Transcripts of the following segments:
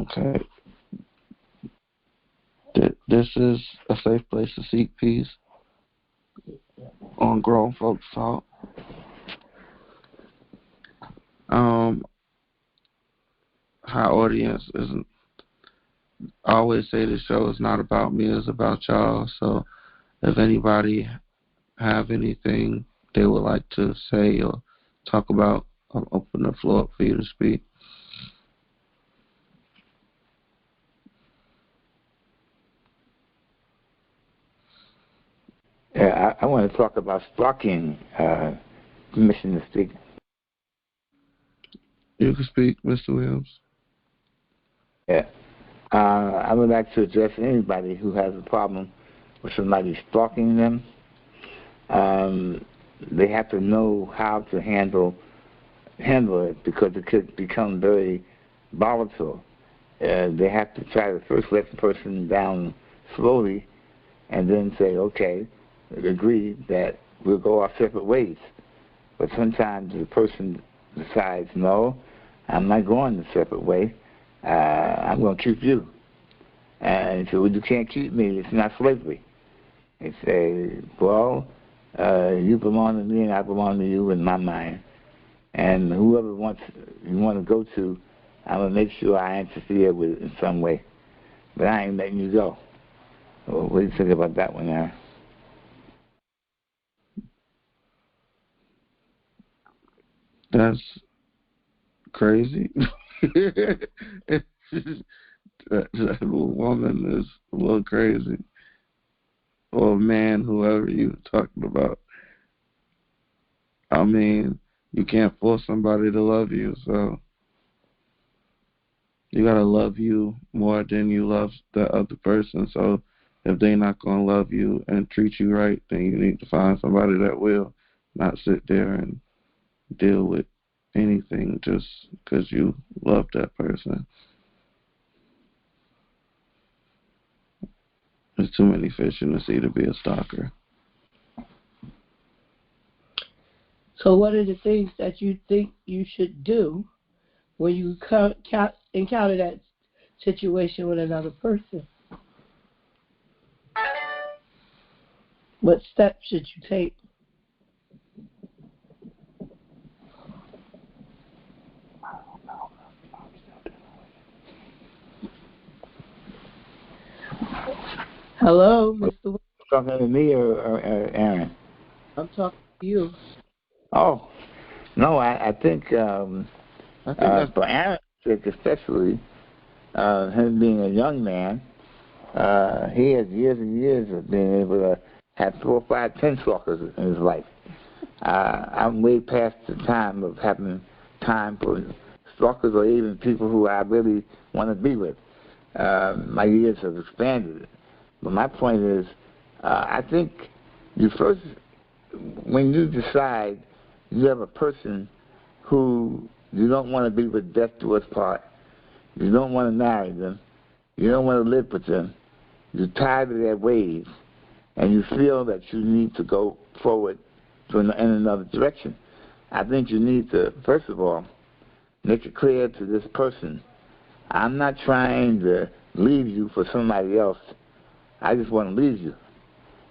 Okay. This is a safe place to seek peace on Grown Folks Talk. Our audience isn't. I always say the show is not about me, it's about y'all. So if anybody have anything they would like to say or talk about, I'll open the floor up for you to speak. Yeah, I want to talk about stalking. Permission to speak. You can speak, Mr. Williams. Yeah. I would like to address anybody who has a problem with somebody stalking them. They have to know how to handle it because it could become very volatile. They have to try to first let the person down slowly and then say, okay, agree that we'll go our separate ways. But sometimes the person decides, no, I'm not going the separate way. I'm going to keep you. And so, well, you can't keep me. It's not slavery. They say, well, you belong to me and I belong to you in my mind. And whoever you want to go to, I'm going to make sure I interfere with it in some way. But I ain't letting you go. Well, what do you think about that one, Aaron? That's crazy. that woman is a little crazy. Or man, whoever you're talking about. I mean, you can't force somebody to love you, so you gotta love you more than you love the other person. So if they're not gonna love you and treat you right, then you need to find somebody that will, not sit there and deal with anything just because you love that person. There's too many fish in the sea to be a stalker. So what are the things that you think you should do when you encounter that situation with another person? What steps should you take? Hello, Mr. Talking to me or Aaron? I'm talking to you. Oh, no, I think for Aaron, especially him being a young man, he has years and years of being able to have 4, 5, 10 stalkers in his life. I'm way past the time of having time for stalkers or even people who I really want to be with. My years have expanded. But my point is, I think you first, when you decide you have a person who you don't want to be with death do us part, you don't want to marry them, you don't want to live with them, you're tired of their ways, and you feel that you need to go forward in another direction, I think you need to, first of all, make it clear to this person, I'm not trying to leave you for somebody else. I just want to leave you.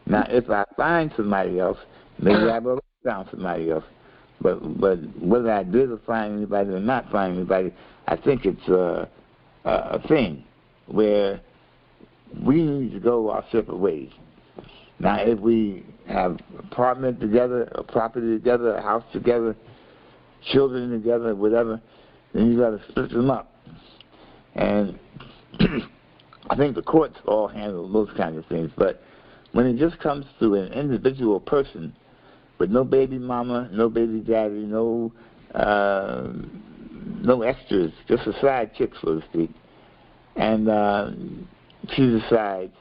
Now, if I find somebody else, maybe I will found somebody else. But whether I did find anybody or not find anybody, I think it's a thing where we need to go our separate ways. Now, if we have an apartment together, a property together, a house together, children together, whatever, then you got to split them up. And I think the courts all handle those kinds of things. But when it just comes to an individual person with no baby mama, no baby daddy, no extras, just a side chick, so to speak, and she decides,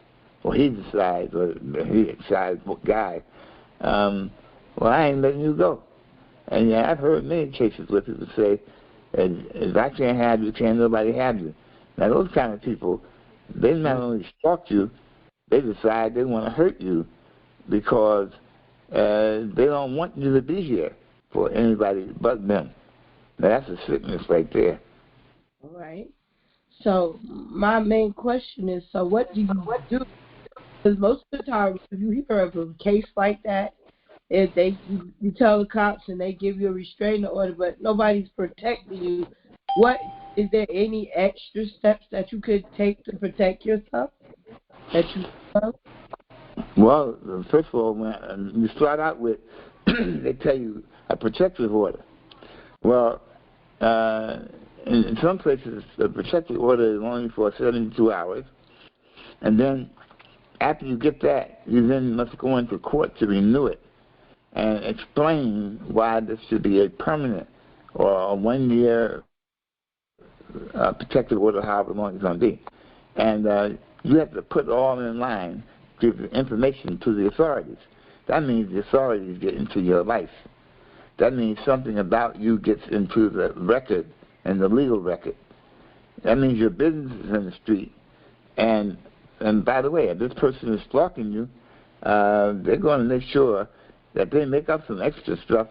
or he decides, or he decides, guy, well, I ain't letting you go. And yeah, I've heard many cases where people say, if I can't have you, can't nobody have you. Now, those kind of people, they not only stalk you, they decide they want to hurt you because they don't want you to be here for anybody but them. Now, that's a sickness right there. All right. So my main question is, so what do you do? Because most of the time, if you hear of a case like that, if you tell the cops and they give you a restraining order, but nobody's protecting you, what is there any extra steps that you could take to protect yourself that you know? Well, first of all, when you start out with, they tell you a protective order. Well, in some places, the protective order is only for 72 hours, and then after you get that, you then must go into court to renew it and explain why this should be a permanent or a 1 year protective order, however long it's going to be. And you have to put all in line, give the information to the authorities. That means the authorities get into your life. That means something about you gets into the record and the legal record. That means your business is in the street. And by the way, if this person is stalking you, they're going to make sure that they make up some extra stuff,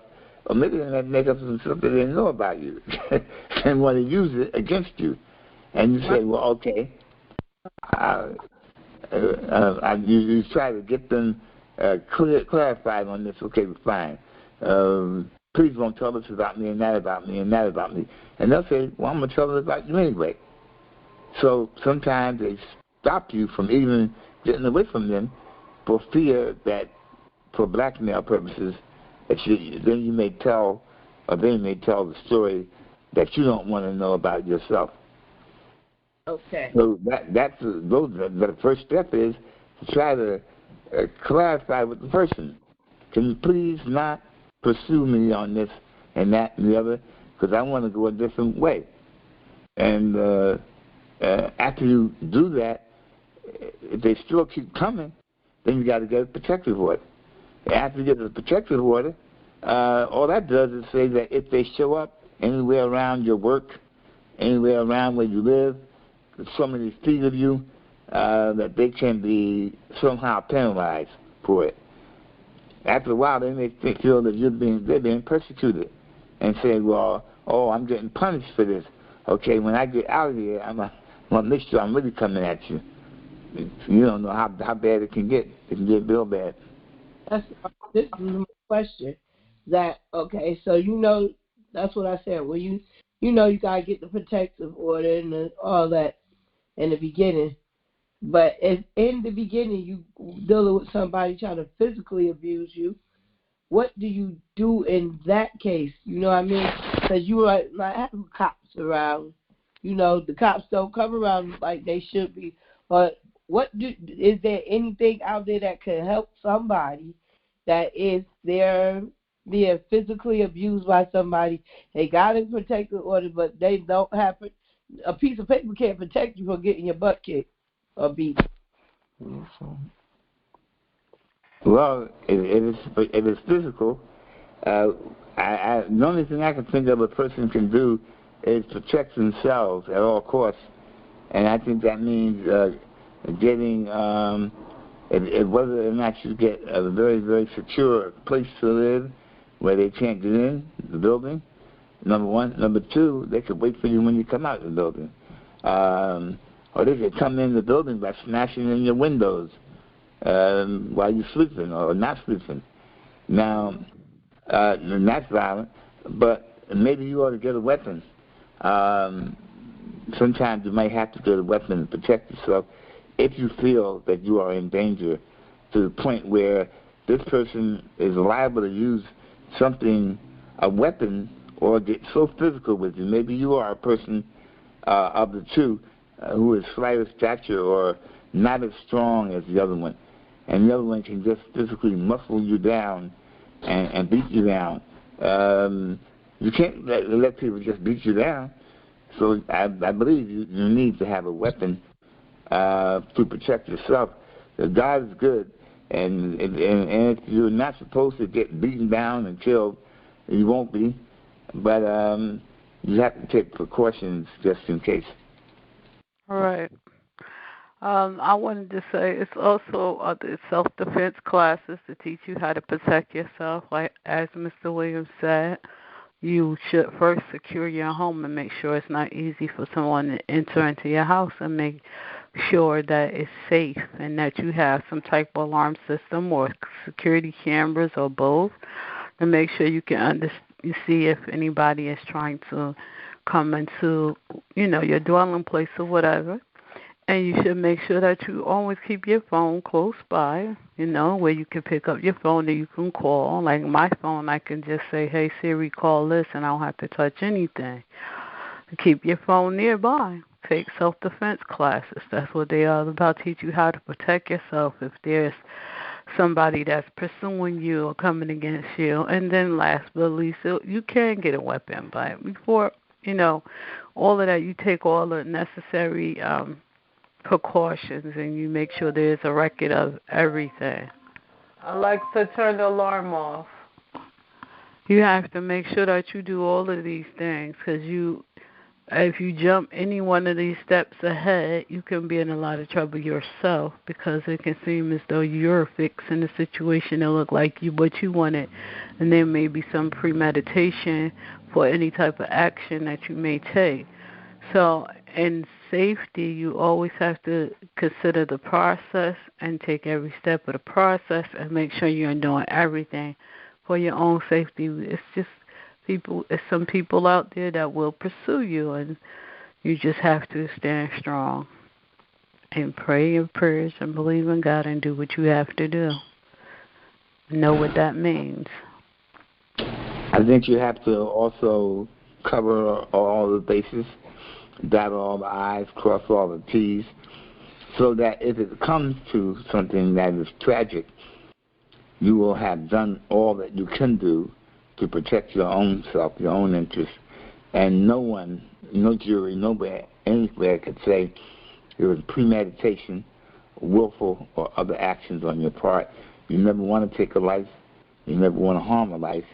or maybe they make up some stuff that they know about you and want to use it against you. And you say, well, okay. You try to get them clarified on this. Okay, fine. Please don't tell us about me and that about me and that about me. And they'll say, well, I'm going to tell them about you anyway. So sometimes they stop you from even getting away from them for fear that, for blackmail purposes, that then you may tell, or they may tell the story that you don't want to know about yourself. Okay. So the first step is to try to clarify with the person. Can you please not pursue me on this and that and the other, because I want to go a different way. And after you do that, if they still keep coming, then you got to get a protective order. After you get the protective order, all that does is say that if they show up anywhere around your work, anywhere around where you live, so many feet of you, that they can be somehow penalized for it. After a while, they may feel that they're being persecuted, and say, well, I'm getting punished for this. Okay, when I get out of here, I'm gonna make sure I'm really coming at you. You don't know how bad it can get. It can get real bad. This is my question. So that's what I said. Well, you gotta get the protective order and all that in the beginning. But if in the beginning you dealing with somebody trying to physically abuse you, what do you do in that case? You know what I mean? Because you might have cops around. The cops don't come around like they should be. But is there anything out there that could help somebody that is being physically abused by somebody? They got a protective order, but they don't have a piece of paper can't protect you from getting your butt kicked or beat. Well, it is physical. The only thing I can think of a person can do is protect themselves at all costs, and I think that means getting whether or not you get a very, very secure place to live where they can't get in the building. Number one. Number two, they could wait for you when you come out of the building. Or they could come in the building by smashing in your windows while you're sleeping or not sleeping. Now, that's violent, but maybe you ought to get a weapon. Sometimes you might have to get a weapon to protect yourself if you feel that you are in danger to the point where this person is liable to use a weapon, or get so physical with you. Maybe you are a person of the two who is slight of stature or not as strong as the other one, and the other one can just physically muscle you down and beat you down. You can't let people just beat you down. So I believe you need to have a weapon to protect yourself. God is good, and if you're not supposed to get beaten down and killed, you won't be. But you have to take precautions just in case. All right. I wanted to say it's also the self-defense classes to teach you how to protect yourself, like as Mr. Williams said. you should first secure your home and make sure it's not easy for someone to enter into your house, and make sure that it's safe and that you have some type of alarm system or security cameras or both, and make sure you can you see if anybody is trying to come into, your dwelling place or whatever. And you should make sure that you always keep your phone close by, where you can pick up your phone and you can call. Like my phone, I can just say, hey, Siri, call this, and I don't have to touch anything. Keep your phone nearby. Take self-defense classes. That's what they are about, teach you how to protect yourself if there's somebody that's pursuing you or coming against you. And then last but not least, you can get a weapon. But before, all of that, you take all the necessary precautions, and you make sure there's a record of everything. Alexa, turn the alarm off. You have to make sure that you do all of these things, because if you jump any one of these steps ahead, you can be in a lot of trouble yourself, because it can seem as though you're fixing the situation to look like what you wanted, and there may be some premeditation for any type of action that you may take. So in safety, you always have to consider the process and take every step of the process and make sure you're doing everything for your own safety. It's some people out there that will pursue you, and you just have to stand strong and pray your prayers and believe in God and do what you have to do. Know what that means. I think you have to also cover all the bases, dot all the I's, cross all the T's, so that if it comes to something that is tragic, you will have done all that you can do to protect your own self, your own interests. And no one, no jury, nobody, anywhere could say it was premeditation, willful, or other actions on your part. You never want to take a life. You never want to harm a life.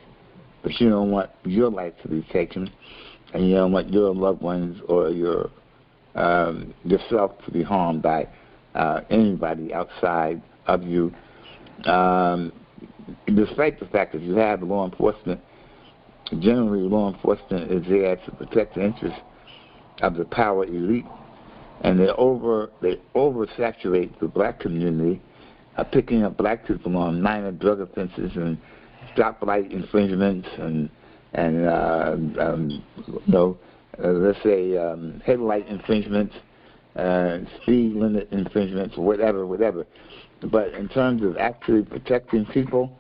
But you don't want your life to be taken, and you don't want your loved ones or yourself to be harmed by anybody outside of you. Despite the fact that you have law enforcement, generally law enforcement is there to protect the interests of the power elite, and they oversaturate the black community, picking up black people on minor drug offenses and stoplight infringements and let's say headlight infringements, speed limit infringements, whatever. But in terms of actually protecting people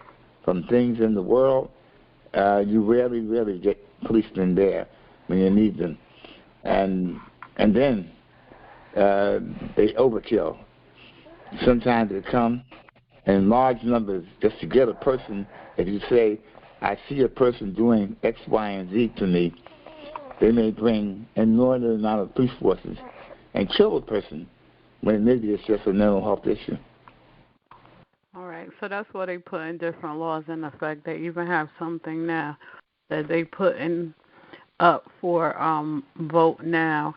from things in the world, you rarely get policemen there when you need them. And then they overkill. Sometimes they come in large numbers just to get a person. If you say, I see a person doing X, Y, and Z to me, they may bring an inordinate amount of police forces and kill a person when maybe it's just a mental health issue. All right, so that's why they put in different laws in effect. They even have something now that they put in up for vote now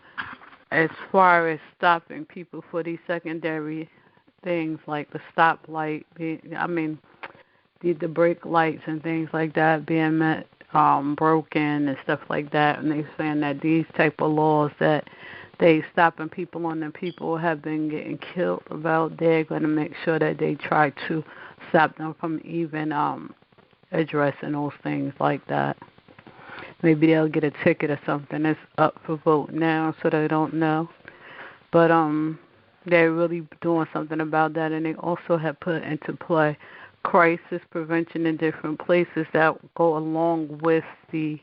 as far as stopping people for these secondary things like the stoplight, the brake lights and things like that being broken and stuff like that. And they're saying that these type of laws that they stopping people on them, people have been getting killed about, they're going to make sure that they try to stop them from even addressing those things like that. Maybe they'll get a ticket or something. It's up for vote now, so they don't know. But they're really doing something about that, and they also have put into play crisis prevention in different places that go along with the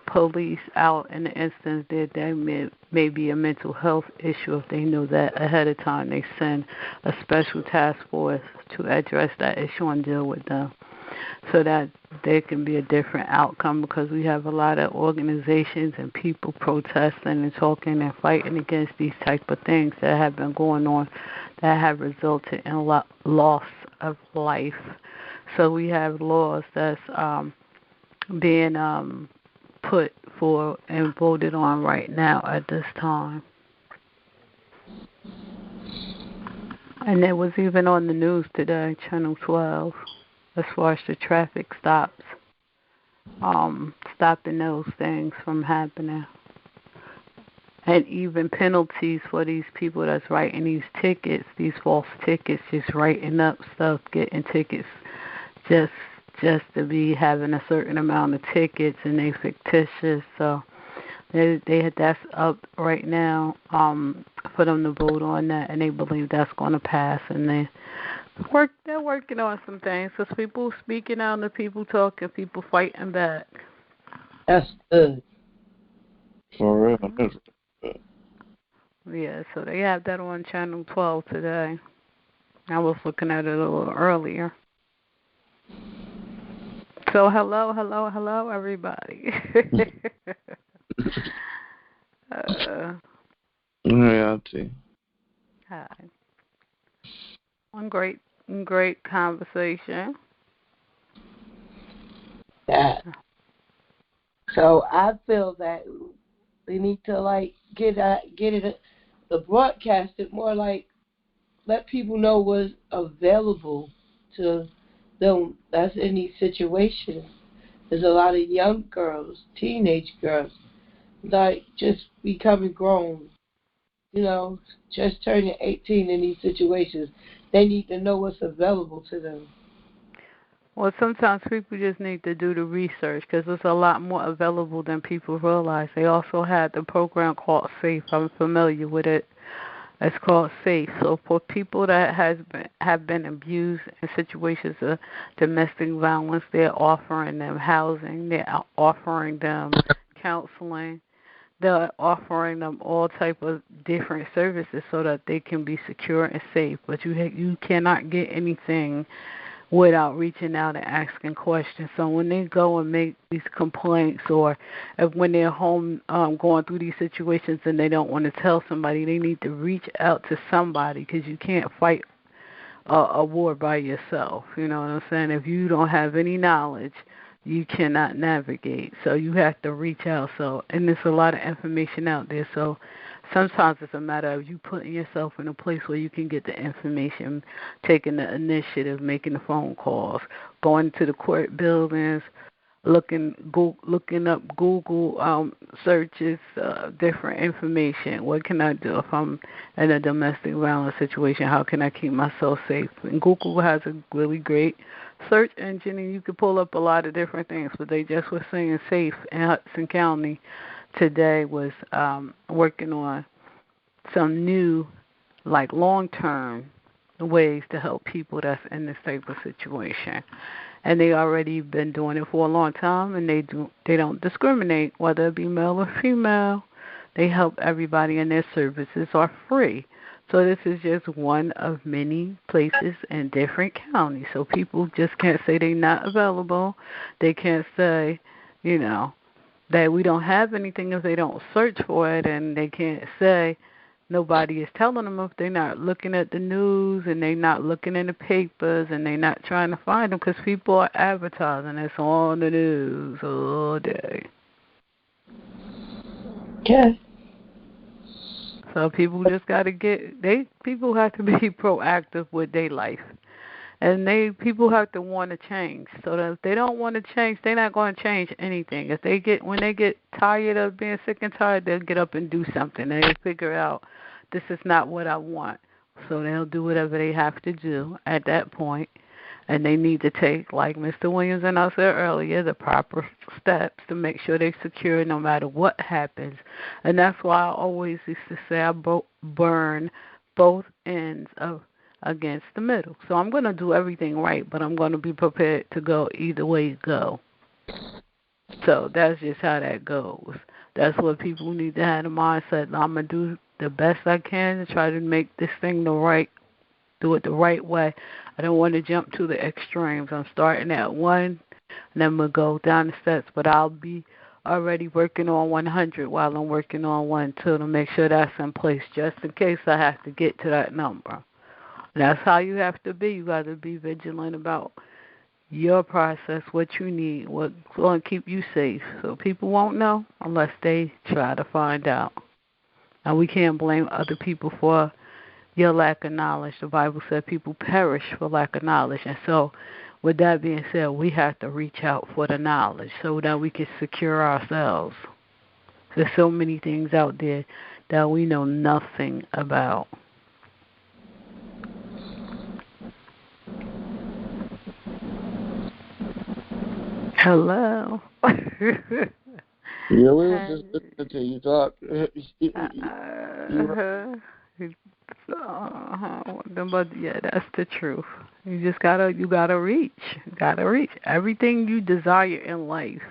police out in the instance that there may be a mental health issue. If they know that ahead of time, they send a special task force to address that issue and deal with them, so that there can be a different outcome, because we have a lot of organizations and people protesting and talking and fighting against these type of things that have been going on that have resulted in loss of life. So we have laws that's being put for and voted on right now at this time. And it was even on the news today, Channel 12, as far as the traffic stops. stopping those things from happening. And even penalties for these people that's writing these tickets, these false tickets, just writing up stuff, getting tickets just to be having a certain amount of tickets, and they fictitious. So that's up right now for them to vote on that, and they believe that's going to pass, and they're working on some things. Because people speaking out, and people talking, people fighting back. That's good. For real, that's good. Yeah, so they have that on Channel 12 today. I was looking at it a little earlier. So hello, everybody. Reality. Hi. One great conversation. Yeah. So I feel that we need to get it broadcast it more, like let people know what's available to them that's in these situations. There's a lot of young girls, teenage girls, like just becoming grown, just turning 18 in these situations. They need to know what's available to them. Well, sometimes people just need to do the research because there's a lot more available than people realize. They also had the program called SAFE. I'm familiar with it. It's called SAFE. So for people that have been abused in situations of domestic violence, they're offering them housing. They're offering them counseling. They're offering them all type of different services so that they can be secure and safe. But you cannot get anything without reaching out and asking questions. So when they go and make these complaints, or when they're home going through these situations and they don't want to tell somebody, they need to reach out to somebody, because you can't fight a war by yourself. You know what I'm saying? If you don't have any knowledge, you cannot navigate. So you have to reach out. And there's a lot of information out there. So sometimes it's a matter of you putting yourself in a place where you can get the information, taking the initiative, making the phone calls, going to the court buildings, looking up Google searches, different information. What can I do if I'm in a domestic violence situation? How can I keep myself safe? And Google has a really great search engine, and you can pull up a lot of different things. But they just were saying SAFE in Hudson County today was working on some new, long-term ways to help people that's in this type of situation. And they already been doing it for a long time, and they don't discriminate whether it be male or female. They help everybody, and their services are free. So this is just one of many places in different counties. So people just can't say they're not available. They can't say, that we don't have anything if they don't search for it, and they can't say nobody is telling them if they're not looking at the news, and they're not looking in the papers, and they're not trying to find them, because people are advertising. It's on the news all day. Okay. So people just got to people have to be proactive with their life. And people have to want to change. So that if they don't want to change, they're not going to change anything. When they get tired of being sick and tired, they'll get up and do something. They'll figure out this is not what I want. So they'll do whatever they have to do at that point. And they need to take, like Mr. Williams and I said earlier, the proper steps to make sure they're secure no matter what happens. And that's why I always used to say I burn both ends against the middle. So I'm going to do everything right, but I'm going to be prepared to go either way you go. So that's just how that goes. That's what people need to have in mindset. I'm going to do the best I can to try to make this thing do it the right way. I don't want to jump to the extremes. I'm starting at 1, and then I'm going to go down the steps, but I'll be already working on 100 while I'm working on 1, too, to make sure that's in place just in case I have to get to that number. That's how you have to be. You got to be vigilant about your process, what you need, what's going to keep you safe. So people won't know unless they try to find out. And we can't blame other people for your lack of knowledge. The Bible said people perish for lack of knowledge. And so with that being said, we have to reach out for the knowledge so that we can secure ourselves. There's so many things out there that we know nothing about. Hello. Yeah, we were just listening to you talk. But yeah, that's the truth. You gotta reach. You gotta reach. Everything you desire in life,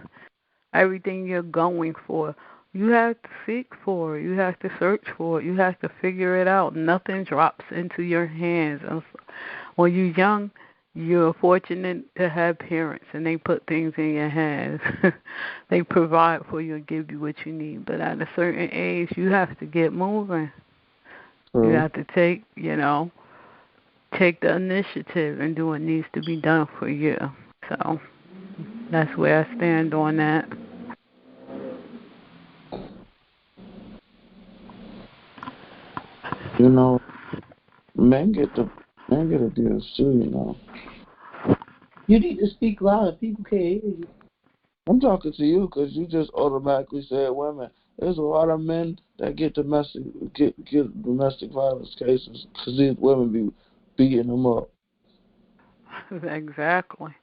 everything you're going for, you have to seek for it. You have to search for it. You have to figure it out. Nothing drops into your hands. When you're young, you're fortunate to have parents, and they put things in your hands. They provide for you and give you what you need. But at a certain age, you have to get moving. You have to take the initiative and do what needs to be done for you. So that's where I stand on that. Men get abused too. You need to speak louder. People can't hear you. I'm talking to you because you just automatically said women. There's a lot of men that get domestic violence cases because these women be beating them up. Exactly.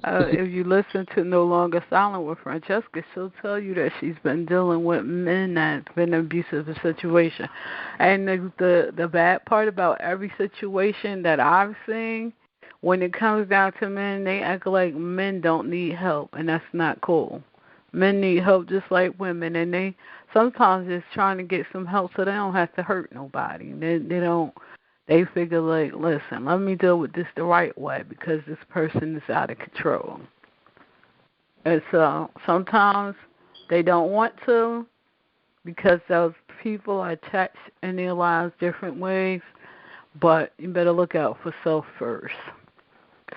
If you listen to No Longer Silent with Francesca, she'll tell you that she's been dealing with men that's been in abusive situation. And the bad part about every situation that I've seen, when it comes down to men, they act like men don't need help, and that's not cool. Men need help just like women, and they sometimes just trying to get some help so they don't have to hurt nobody. They figure like, listen, let me deal with this the right way because this person is out of control. And so sometimes they don't want to because those people are attached in their lives different ways, but you better look out for self first.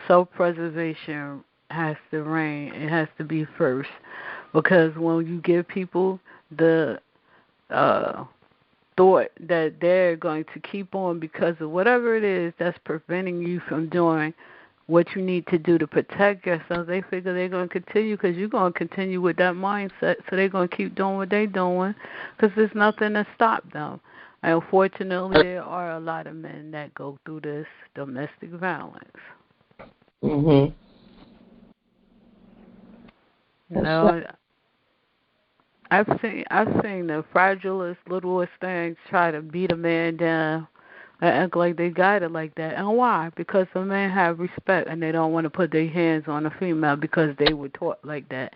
Self-preservation has to reign. It has to be first because when you give people the thought that they're going to keep on because of whatever it is that's preventing you from doing what you need to do to protect yourself, they figure they're going to continue because you're going to continue with that mindset, so they're going to keep doing what they're doing because there's nothing to stop them. And unfortunately, there are a lot of men that go through this domestic violence. Mhm. I've seen the fragilest, littlest things try to beat a man down and act like they got it like that. And why? Because the men have respect and they don't want to put their hands on a female because they were taught like that.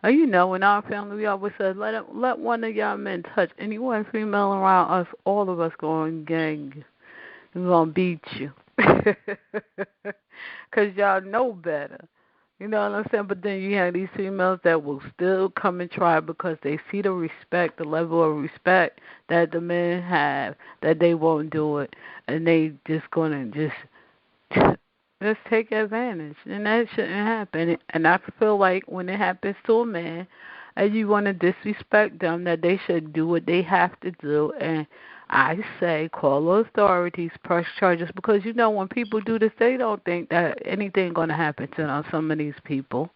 And in our family, we always said, let one of y'all men touch any one female around us, all of us going to gang you. We're going to beat you. Because y'all know better. You know what I'm saying? But then you have these females that will still come and try because they see the respect, the level of respect that the men have, that they won't do it. And they just going to just take advantage. And that shouldn't happen. And I feel like when it happens to a man and you want to disrespect them, that they should do what they have to do. And I say call the authorities, press charges, because when people do this, they don't think that anything going to happen to them, some of these people.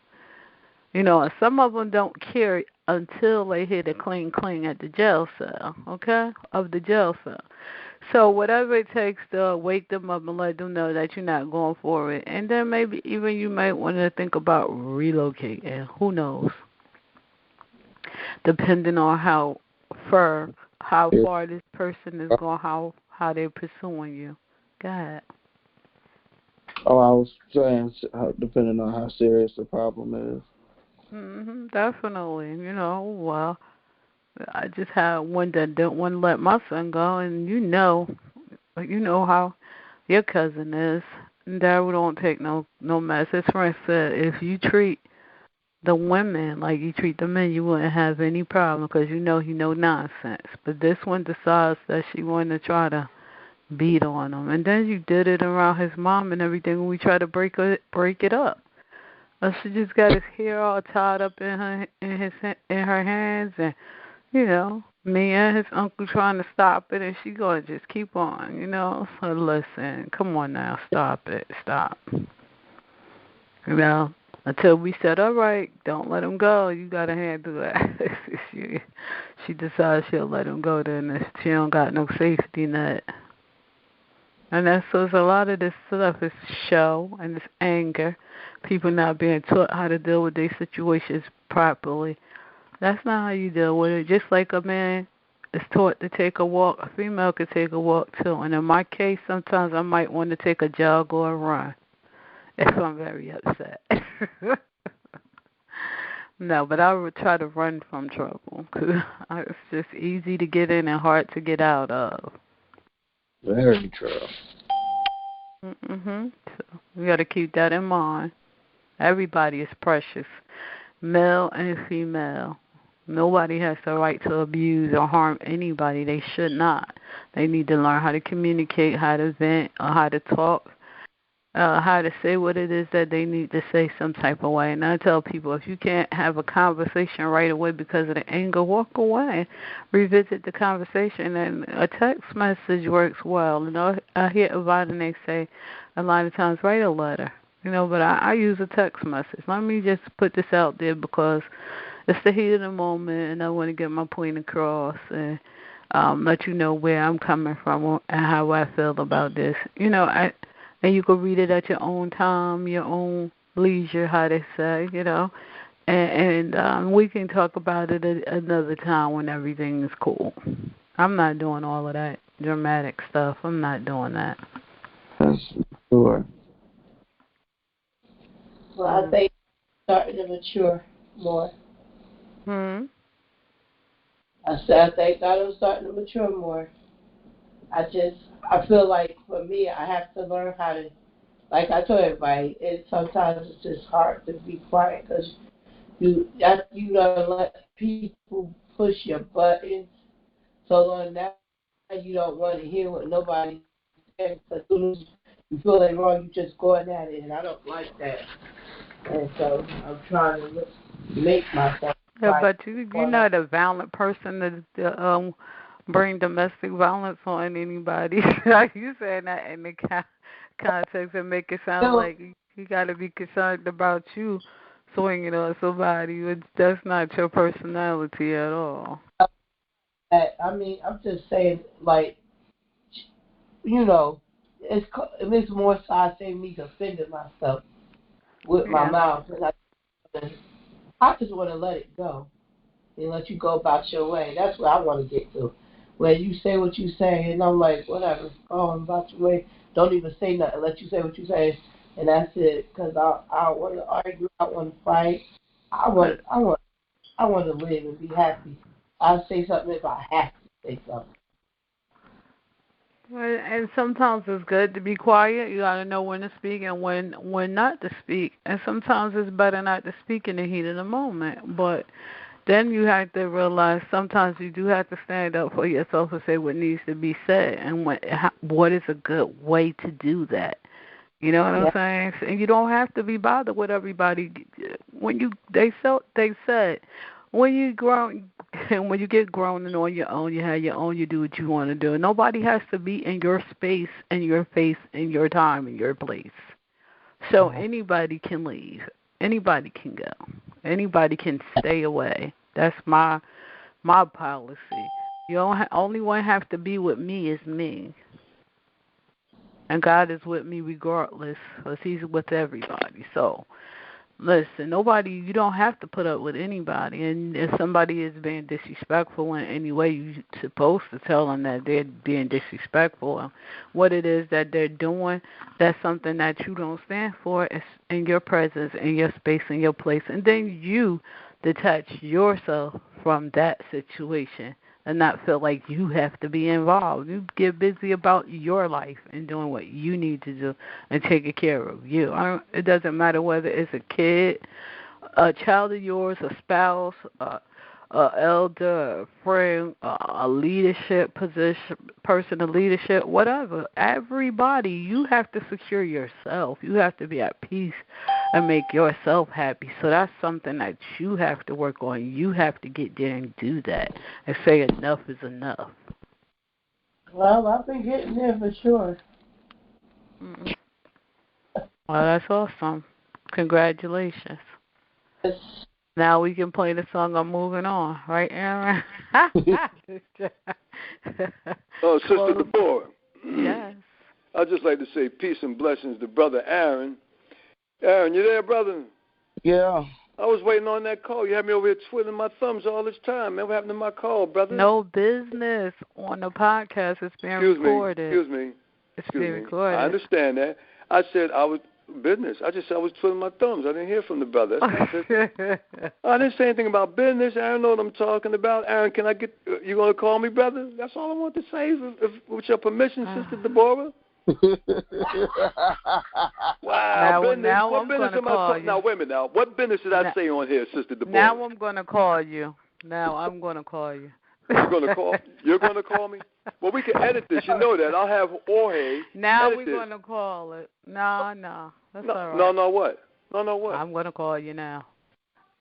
And some of them don't care until they hear the cling at the jail cell, okay, of the jail cell. So whatever it takes to wake them up and let them know that you're not going for it. And then maybe even you might want to think about relocating. Who knows? Depending on how far this person is going, how they're pursuing you. Go ahead. Oh, I was saying, depending on how serious the problem is. Definitely. Well, I just had one that didn't want to let my son go, and you know how your cousin is. And Dad don't take no mess. His friend said if you treat the women like you treat the men, you wouldn't have any problem because he no nonsense. But this one decides that she wanted to try to beat on him, and then you did it around his mom and everything. When we try to break it up, she just got his hair all tied up in her hands, and me and his uncle trying to stop it, and she gonna just keep on. So listen, come on now, stop it, stop. You know, until we said, all right, don't let him go. You got to handle that. she decides she'll let him go, then if she don't got no safety net. And that's so a lot of this stuff is show and it's anger. People not being taught how to deal with their situations properly. That's not how you deal with it. Just like a man is taught to take a walk, a female could take a walk too. And in my case, sometimes I might want to take a jog or a run if I'm very upset. No, but I would try to run from trouble because it's just easy to get in and hard to get out of. Very true. So we got to keep that in mind. Everybody is precious, male and female. Nobody has the right to abuse or harm anybody. They should not. They need to learn how to communicate, how to vent, or how to talk, how to say what it is that they need to say some type of way. And I tell people, if you can't have a conversation right away because of the anger, walk away. Revisit the conversation. And a text message works well. You know, I hear about and they say a lot of times, write a letter. You know, but I use a text message. Let me just put this out there because it's the heat of the moment, and I want to get my point across and let you know where I'm coming from and how I feel about this. You know, and you can read it at your own time, your own leisure, how they say, you know. And we can talk about it another time when everything is cool. I'm not doing all of that dramatic stuff. I'm not doing that. That's sure. Well, I think starting to mature more. I said I think I'm starting to mature more. I feel like for me, I have to learn how to, like I told everybody, sometimes it's just hard to be quiet because you don't let people push your buttons so long now you don't want to hear what nobody says. As soon as you feel they're wrong, you just going at it, and I don't like that. And so I'm trying to make myself. Yeah, but you're not a violent person to bring domestic violence on anybody. You saying that in the context and make it sound like you got to be concerned about you swinging on somebody. That's not your personality at all. I mean, I'm just saying, like, you know, it's more so I say me defending myself with my mouth. And I just want to let it go and let you go about your way. That's what I want to get to. Where you say what you say, and I'm like, whatever, go on about your way. Don't even say nothing. Let you say what you say, and that's it. Because I want to argue. I want to fight. I want to live and be happy. I'll say something if I have to say something. And sometimes it's good to be quiet. You got to know when to speak and when not to speak. And sometimes it's better not to speak in the heat of the moment. But then you have to realize sometimes you do have to stand up for yourself and say what needs to be said and what is a good way to do that. You know what I'm saying? And you don't have to be bothered with everybody. They said when you grown and when you get grown and on your own, you have your own. You do what you want to do. Nobody has to be in your space and your face and your time and your place. So anybody can leave. Anybody can go. Anybody can stay away. That's my policy. You only one have to be with me is me. And God is with me regardless, because He's with everybody. So, listen, you don't have to put up with anybody. And if somebody is being disrespectful in any way, you're supposed to tell them that they're being disrespectful. What it is that they're doing, that's something that you don't stand for. It's in your presence, in your space, in your place. And then you detach yourself from that situation and not feel like you have to be involved. You get busy about your life and doing what you need to do and taking care of you. It doesn't matter whether it's a kid, a child of yours, a spouse, a elder, a friend, a leadership person of leadership, whatever. Everybody, you have to secure yourself. You have to be at peace and make yourself happy. So that's something that you have to work on. You have to get there and do that and say enough is enough. Well, I've been getting there for sure. Well, that's awesome. Congratulations. Now we can play the song I'm Moving On, right, Aaron? Oh, Sister Deborah. Yes. I'd just like to say peace and blessings to Brother Aaron. Aaron, you there, brother? Yeah. I was waiting on that call. You had me over here twiddling my thumbs all this time. Man, what happened to my call, brother? No business on the podcast. It's being recorded. Excuse me. It's being recorded. I understand that. I said I was business. I just said I was twiddling my thumbs. I didn't hear from the brother. I didn't say anything about business. Aaron know what I'm talking about. Aaron, can I get you going to call me, brother? That's all I want to say. With your permission, Sister Deborah. Wow. Now what I'm business gonna am I call talking? you. Now, wait a minute. Now, what business did I say on here, Sister Deborah? Now I'm going to call you. You're going to call? You're going to call me? Well, we can edit this. You know that. I'll have Jorge. Now we're going to call it. No. That's all right. No, what? No, what? I'm going to call you now.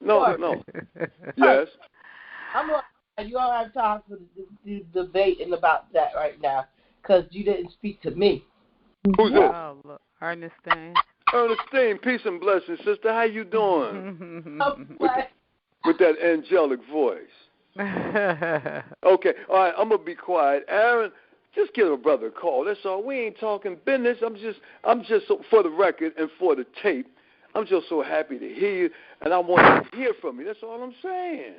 No. Yes. You all have time for the debating about that right now because you didn't speak to me. Who's this? Oh, look. Ernestine. Ernestine, peace and blessings, sister. How you doing? With that angelic voice. Okay, all right, I'm going to be quiet. Aaron, just give a brother a call. That's all. We ain't talking business. I'm just for the record and for the tape, I'm just so happy to hear you, and I want to hear from you. That's all I'm saying.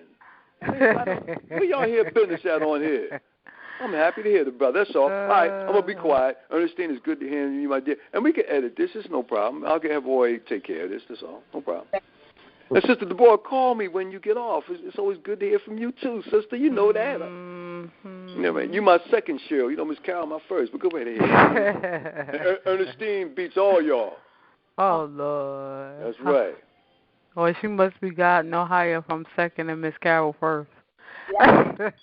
Where y'all hear business at on here? I'm happy to hear the brother. That's all. All right, I'm going to be quiet. Ernestine, it's good to hear you, my dear. And we can edit this. It's no problem. I'll have Roy take care of this. That's all. No problem. And Sister Deborah, call me when you get off. It's always good to hear from you, too, sister. You know that. Mm-hmm. Yeah, man. You my second Cheryl. You know Miss Carol my first. But go right ahead. Ernestine beats all y'all. Oh, Lord. That's right. Well, she must be gotten no higher from second and Miss Carol first. In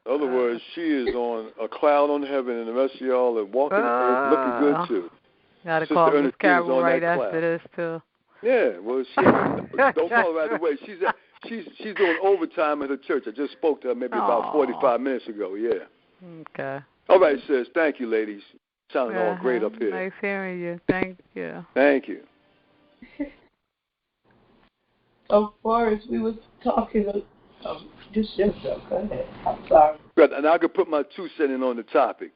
other words, she is on a cloud on heaven, and the rest of y'all are walking the earth looking good, too. Got to call Miss Carol right after this, too. Yeah, well, don't call her right away. She's doing overtime at her church. I just spoke to her maybe about 45 minutes ago, yeah. Okay. All right, sis. Thank you, ladies. Sounding all great up here. Nice hearing you. Thank you. Thank you. Of course, we was talking just yourself. Go ahead. I'm sorry. Good. And I could put my 2 cents in on the topic.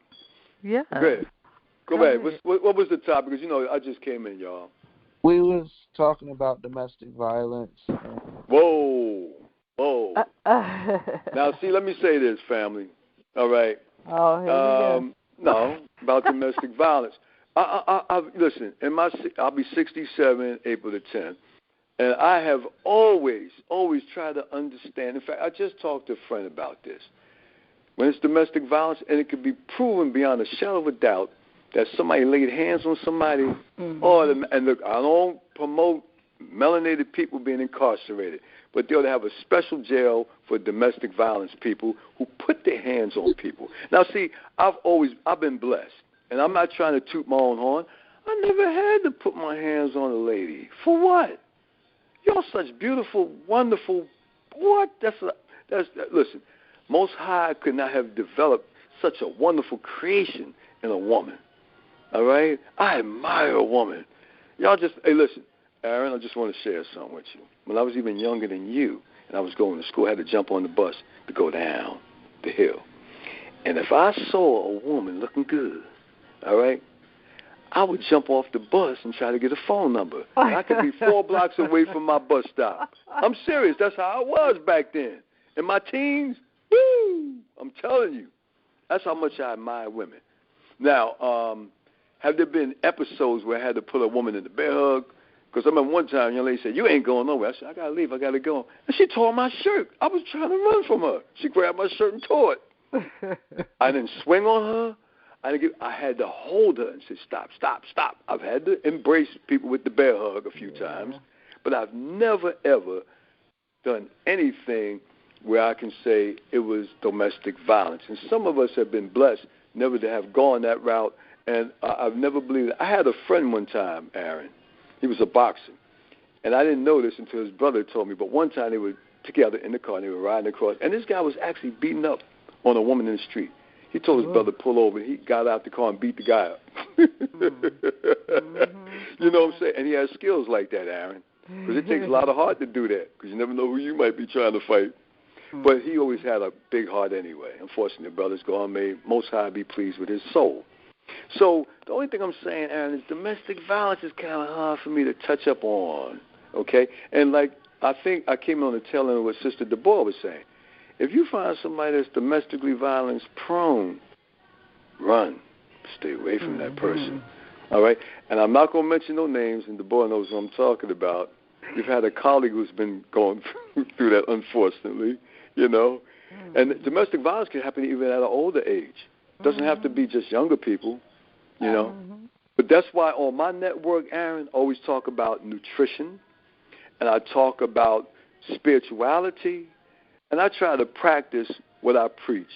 Yeah. Good. Go ahead. What was the topic? Because, you know, I just came in, y'all. We was talking about domestic violence. Whoa. Now, see, let me say this, family. All right. Oh, here we go. No, about domestic violence. Listen, I'll be 67 April the 10th, and I have always tried to understand. In fact, I just talked to a friend about this. When it's domestic violence, and it can be proven beyond a shadow of a doubt that somebody laid hands on somebody, and look, I don't promote melanated people being incarcerated, but they ought to have a special jail for domestic violence people who put their hands on people. Now, see, I've been blessed, and I'm not trying to toot my own horn. I never had to put my hands on a lady. For what? Y'all such beautiful, wonderful. What? Listen. Most High could not have developed such a wonderful creation in a woman. All right? I admire a woman. Y'all just, hey, listen, Aaron, I just want to share something with you. When I was even younger than you, and I was going to school, I had to jump on the bus to go down the hill. And if I saw a woman looking good, all right, I would jump off the bus and try to get a phone number. And I could be 4 blocks away from my bus stop. I'm serious. That's how I was back then. In my teens, woo, I'm telling you. That's how much I admire women. Now, have there been episodes where I had to put a woman in the bear hug? Because I remember one time a young lady said, "You ain't going nowhere." I said, "I got to leave. I got to go." And she tore my shirt. I was trying to run from her. She grabbed my shirt and tore it. I didn't swing on her. I had to hold her and say, "Stop, stop, stop." I've had to embrace people with the bear hug a few times, but I've never, ever done anything where I can say it was domestic violence. And some of us have been blessed never to have gone that route, and I've never believed it. I had a friend one time, Aaron. He was a boxer, and I didn't know this until his brother told me, but one time they were together in the car, and they were riding across, and this guy was actually beating up on a woman in the street. He told his brother to pull over, and he got out the car and beat the guy up. You know what I'm saying? And he has skills like that, Aaron. Because it takes a lot of heart to do that. Because you never know who you might be trying to fight. But he always had a big heart anyway. Unfortunately, the brother's gone. May Most High be pleased with his soul. So the only thing I'm saying, Aaron, is domestic violence is kind of hard for me to touch up on. Okay? And like I think I came on the tail end of what Sister Deborah was saying. If you find somebody that's domestically violence prone, run. Stay away from that person. All right? And I'm not going to mention no names, and Deborah knows what I'm talking about. You've had a colleague who's been going through that, unfortunately, you know. And domestic violence can happen even at an older age. It doesn't have to be just younger people, you know. But that's why on my network, Aaron, I always talk about nutrition, and I talk about spirituality, and I try to practice what I preach.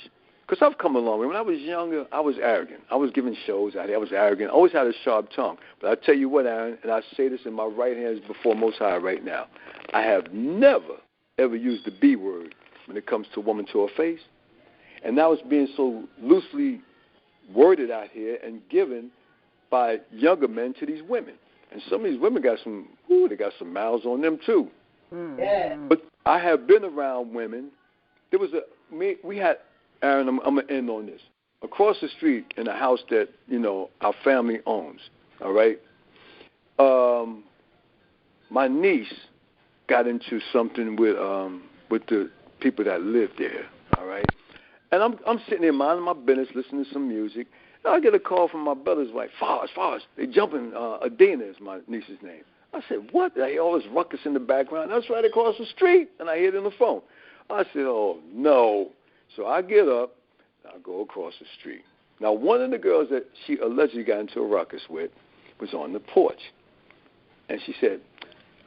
Because I've come a long way. When I was younger, I was arrogant. I was giving shows out here. I was arrogant. I always had a sharp tongue. But I tell you what, Aaron, and I say this in my right hand before Most High right now, I have never, ever used the B word when it comes to a woman to her face. And now it's being so loosely worded out here and given by younger men to these women. And some of these women got some, they got some mouths on them too. Yeah. But I have been around women. We had, Aaron, I'm going to end on this. Across the street in a house that, you know, our family owns, all right, my niece got into something with the people that live there, all right? And I'm sitting there minding my business, listening to some music, and I get a call from my brother's wife, Fars, they jumping, Adina is my niece's name. I said, what? I hear all this ruckus in the background. That's right across the street, and I hear it on the phone. I said, oh, no. So I get up, and I go across the street. Now, one of the girls that she allegedly got into a ruckus with was on the porch. And she said,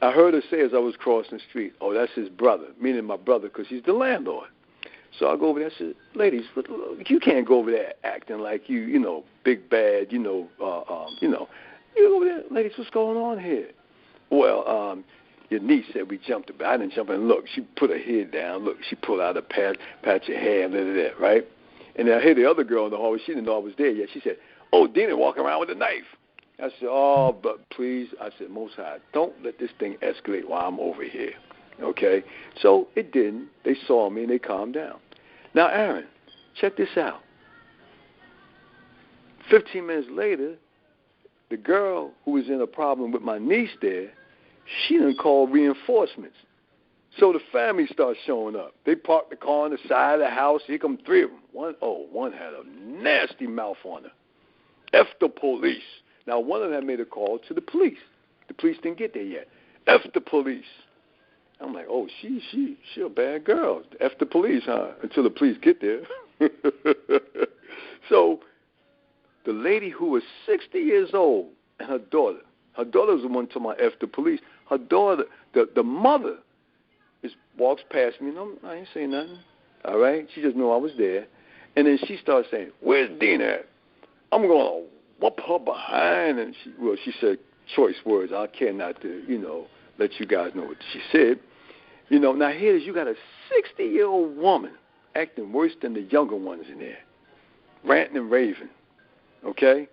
I heard her say as I was crossing the street, oh, that's his brother, meaning my brother, because he's the landlord. So I go over there and said, ladies, look, you can't go over there acting like you know, big bad, you know. You go over there, ladies, what's going on here? Well, your niece said we jumped about. I didn't jump in. Look, she put her head down. Look, she pulled out a patch of hair, right? And then I heard the other girl in the hallway. She didn't know I was there yet. She said, oh, Dina walking around with a knife. I said, oh, but please, I said, Most High, don't let this thing escalate while I'm over here, okay? So it didn't. They saw me, and they calmed down. Now, Aaron, check this out. 15 minutes later, the girl who was in a problem with my niece there, she done called reinforcements. So the family starts showing up. They parked the car on the side of the house. Here come three of them. One had a nasty mouth on her. F the police. Now, one of them made a call to the police. The police didn't get there yet. F the police. I'm like, oh, she a bad girl. F the police, huh? Until the police get there. So the lady who was 60 years old and her daughter was the one talking about F the police. Her daughter, the mother, walks past me, and I ain't saying nothing. All right? She just knew I was there. And then she starts saying, where's Dina at? I'm going to whoop her behind. And she said choice words. I care not to, let you guys know what she said. Now here it is. You got a 60-year-old woman acting worse than the younger ones in there, ranting and raving. Okay?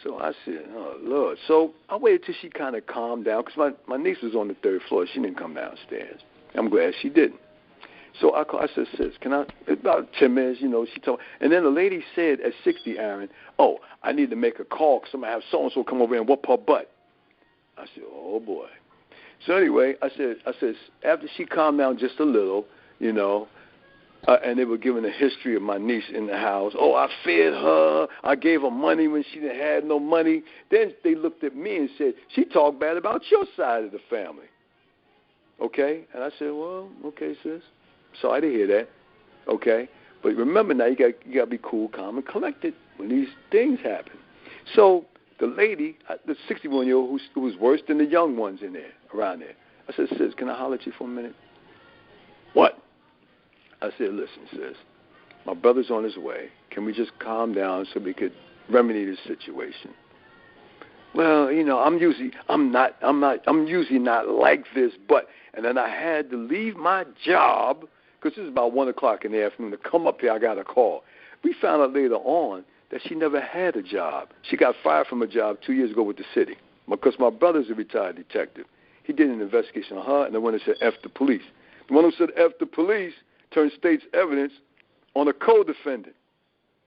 So I said, oh, Lord. So I waited till she kind of calmed down because my niece was on the third floor. She didn't come downstairs. I'm glad she didn't. So I said, sis, can I, about 10 minutes, she told me. And then the lady said at 60, Aaron, oh, I need to make a call because I'm going to have so-and-so come over and whoop her butt. I said, oh, boy. So anyway, I said, after she calmed down just a little, and they were giving a history of my niece in the house. Oh, I fed her. I gave her money when she didn't have no money. Then they looked at me and said, she talked bad about your side of the family. Okay? And I said, well, okay, sis. Sorry to hear that. Okay? But remember now, you got to be cool, calm, and collected when these things happen. So the lady, the 61-year-old who was worse than the young ones in there, around there, I said, sis, can I holler at you for a minute? What? I said, listen, sis, my brother's on his way. Can we just calm down so we could remedy this situation? Well, I'm usually not like this, but, and then I had to leave my job because this is about 1 o'clock in the afternoon. To come up here, I got a call. We found out later on that she never had a job. She got fired from a job 2 years ago with the city. because my brother's a retired detective. He did an investigation on her, and the one that said F the police. The one who said F the police turned state's evidence on a co-defendant.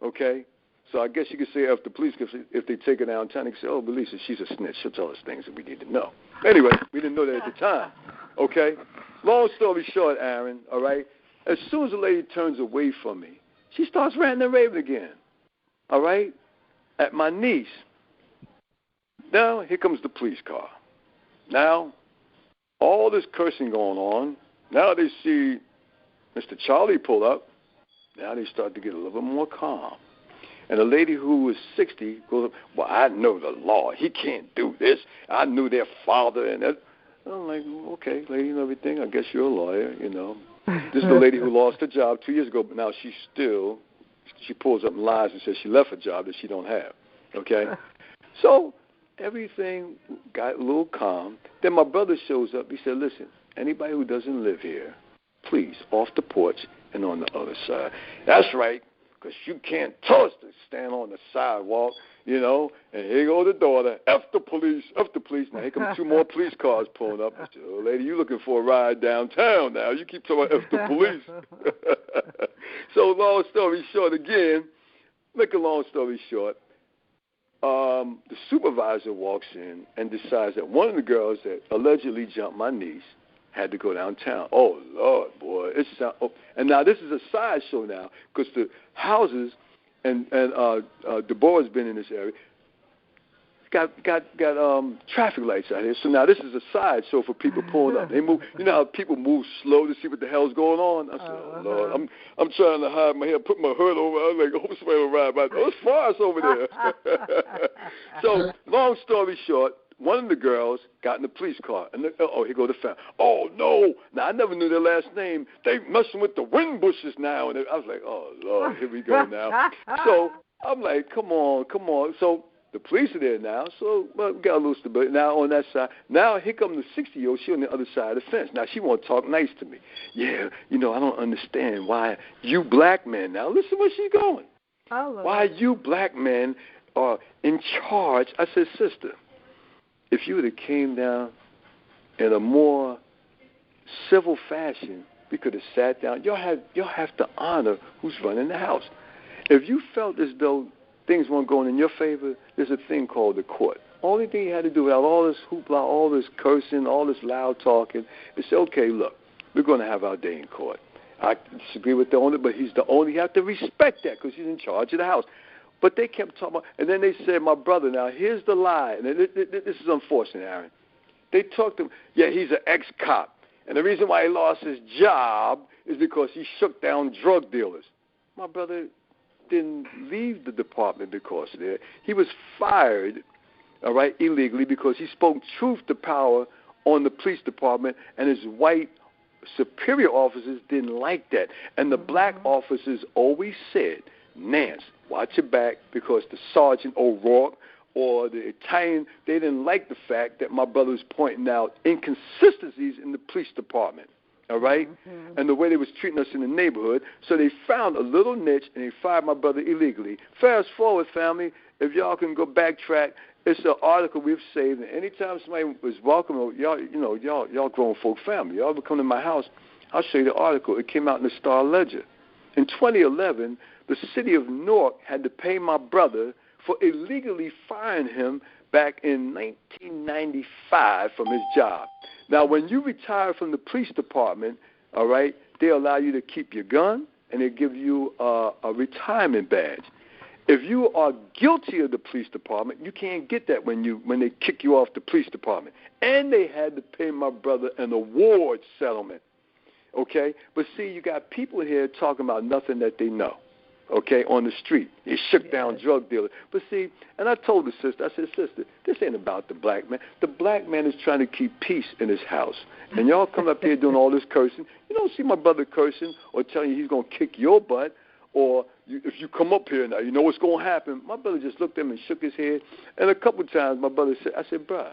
Okay? So I guess you could say F the police, because if they take her downtown, they can say, oh, Belisa, she's a snitch. She'll tell us things that we need to know. Anyway, we didn't know that at the time. Okay? Long story short, Aaron, all right, as soon as the lady turns away from me, she starts ranting and raving again. All right? At my niece. Now, here comes the police car. Now, all this cursing going on. Now they see Mr. Charlie pull up. Now they start to get a little bit more calm. And the lady who was 60 goes up, well, I know the law. He can't do this. I knew their father. And that. I'm like, okay, lady and everything. I guess you're a lawyer, you know. This is the lady who lost her job 2 years ago, but now she pulls up and lies and says she left a job that she don't have. Okay? So everything got a little calm. Then my brother shows up. He said, listen, anybody who doesn't live here, please, off the porch and on the other side. That's right, because you can't tell us to stand on the sidewalk, you know. And here go the daughter, F the police, F the police. Now here come 2 more police cars pulling up. I said, oh, lady, you looking for a ride downtown now. You keep talking about F the police. So long story short, again, make a long story short, the supervisor walks in and decides that one of the girls that allegedly jumped my niece had to go downtown. Oh, Lord, boy. And now this is a sideshow now, because the houses, and Deborah's been in this area, got traffic lights out here. So now this is a sideshow for people pulling up. They move. You know how people move slow to see what the hell's going on? I said, oh, Lord, I'm trying to hide my head, put my hood over. I was like, hope somebody will ride by. Oh, it's far over there. So long story short, one of the girls got in the police car, and here go the family. Oh, no. Now, I never knew their last name. They messing with the Windbushes now. And I was like, oh, Lord, here we go now. So I'm like, come on. So the police are there now, so we got a little stability. Now on that side, now here comes the 60-year-old. She on the other side of the fence. Now she want to talk nice to me. Yeah, you know, I don't understand why you black men. Now listen where she's going. Why you black men are in charge. I said, sister, if you would have came down in a more civil fashion, we could have sat down. Y'all have to honor who's running the house. If you felt as though things weren't going in your favor, there's a thing called the court. Only thing you had to do without all this hoopla, all this cursing, all this loud talking, is say, okay, look, we're going to have our day in court. I disagree with the owner, but he's the owner. You have to respect that because he's in charge of the house. But they kept talking about, and then they said, my brother, now here's the lie. And this is unfortunate, Aaron. They talked to him, yeah, he's an ex-cop. And the reason why he lost his job is because he shook down drug dealers. My brother didn't leave the department because of that. He was fired, all right, illegally because he spoke truth to power on the police department, and his white superior officers didn't like that. And the black officers always said, Nance, watch your back, because the Sergeant O'Rourke or the Italian, they didn't like the fact that my brother was pointing out inconsistencies in the police department. All right? Mm-hmm. And the way they was treating us in the neighborhood. So they found a little niche, and they fired my brother illegally. Fast forward, family, if y'all can go backtrack, it's an article we've saved. And anytime somebody was welcome, y'all grown folk family, y'all would come to my house, I'll show you the article. It came out in the Star Ledger. In 2011, the city of Newark had to pay my brother for illegally firing him back in 1995 from his job. Now, when you retire from the police department, all right, they allow you to keep your gun, and they give you a retirement badge. If you are guilty of the police department, you can't get that when they kick you off the police department. And they had to pay my brother an award settlement, okay? But see, you got people here talking about nothing that they know. Okay, on the street. He shook down drug dealers. But see, and I told the sister, I said, sister, this ain't about the black man. The black man is trying to keep peace in his house. And y'all come up here doing all this cursing. You don't see my brother cursing or telling you he's going to kick your butt. Or if you come up here now, you know what's going to happen. My brother just looked at him and shook his head. And a couple of times my brother said, I said, bruh,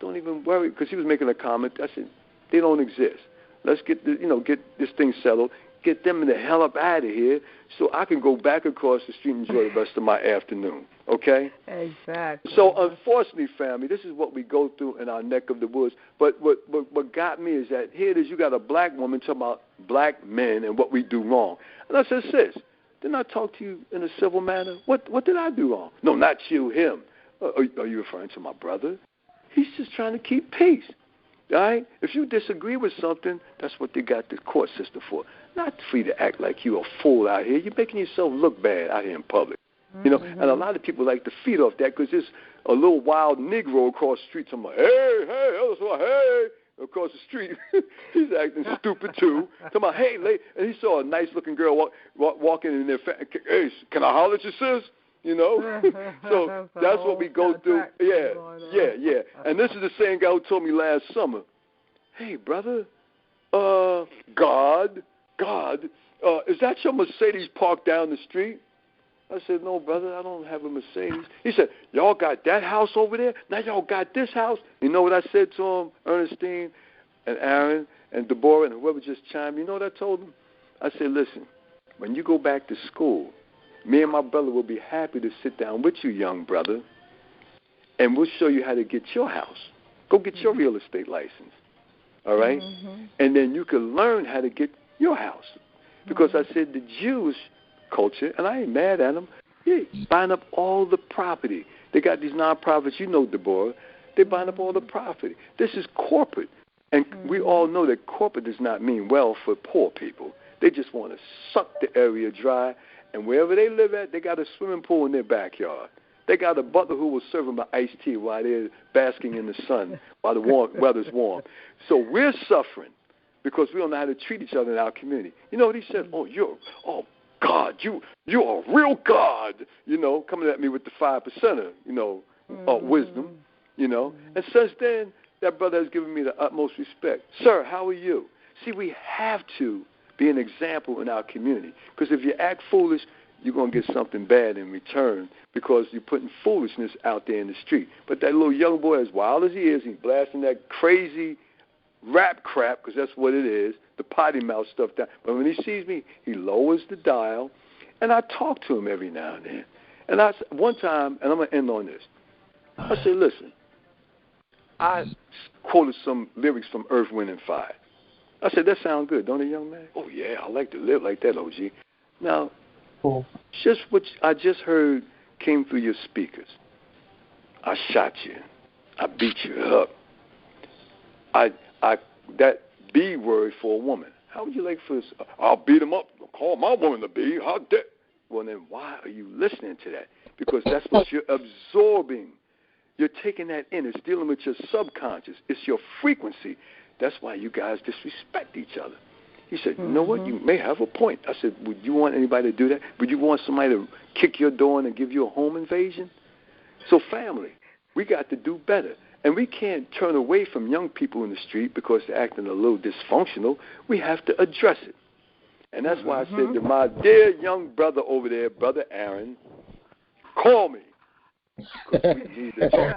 don't even worry. Because he was making a comment. I said, they don't exist. Let's get this thing settled. get them the hell up out of here so I can go back across the street and enjoy the rest of my afternoon, okay? Exactly. So, unfortunately, family, this is what we go through in our neck of the woods. But what got me is that here it is, you got a black woman talking about black men and what we do wrong. And I said, sis, didn't I talk to you in a civil manner? What did I do wrong? No, not you, him. Are you referring to my brother? He's just trying to keep peace. All right? If you disagree with something, that's what they got the court system for. Not for you to act like you're a fool out here. You're making yourself look bad out here in public. You know, and a lot of people like to feed off that because there's a little wild Negro across the street talking about, hey, across the street. He's acting stupid, too. Talking about, hey, and he saw a nice-looking girl walking in there. Hey, can I holler at you, sis? You know? So that's what we go through. Yeah. And this is the same guy who told me last summer, hey, brother, God, is that your Mercedes parked down the street? I said, no, brother, I don't have a Mercedes. He said, y'all got that house over there? Now y'all got this house? You know what I said to him, Ernestine and Aaron and Deborah and whoever just chimed? You know what I told him? I said, listen, when you go back to school, me and my brother will be happy to sit down with you, young brother, and we'll show you how to get your house. Go get your real estate license, all right? And then you can learn how to get your house. Because I said the Jewish culture, and I ain't mad at them, buying up all the property. They got these nonprofits, you know, Deborah. They're buying up all the property. This is corporate. And we all know that corporate does not mean well for poor people. They just want to suck the area dry. And wherever they live at, they got a swimming pool in their backyard. They got a butler who will serve them an iced tea while they're basking in the sun, while the weather's warm. So we're suffering because we don't know how to treat each other in our community. You know what he said? God, you're a real God, you know, coming at me with the 5%er, you know, wisdom, you know. And since then, that brother has given me the utmost respect. Sir, how are you? See, we have to be an example in our community. Because if you act foolish, you're going to get something bad in return because you're putting foolishness out there in the street. But that little young boy, as wild as he is, he's blasting that crazy rap crap, because that's what it is, the potty mouth stuff. But when he sees me, he lowers the dial, and I talk to him every now and then. And one time, and I'm going to end on this, I said, listen, I quoted some lyrics from Earth, Wind, and Fire. I said, that sound good, don't it, young man? Oh, yeah, I like to live like that, OG. Now, just what I just heard came through your speakers. I shot you. I beat you up. That B word for a woman. How would you like for this? I'll beat him up. Call my woman a B. How dare? Well, then why are you listening to that? Because that's what you're absorbing. You're taking that in. It's dealing with your subconscious. It's your frequency. That's why you guys disrespect each other. He said, you know what? You may have a point. I said, would you want anybody to do that? Would you want somebody to kick your door in and give you a home invasion? So family, we got to do better. And we can't turn away from young people in the street because they're acting a little dysfunctional. We have to address it. And that's why I said to my dear young brother over there, Brother Aaron, call me. Because we need to talk.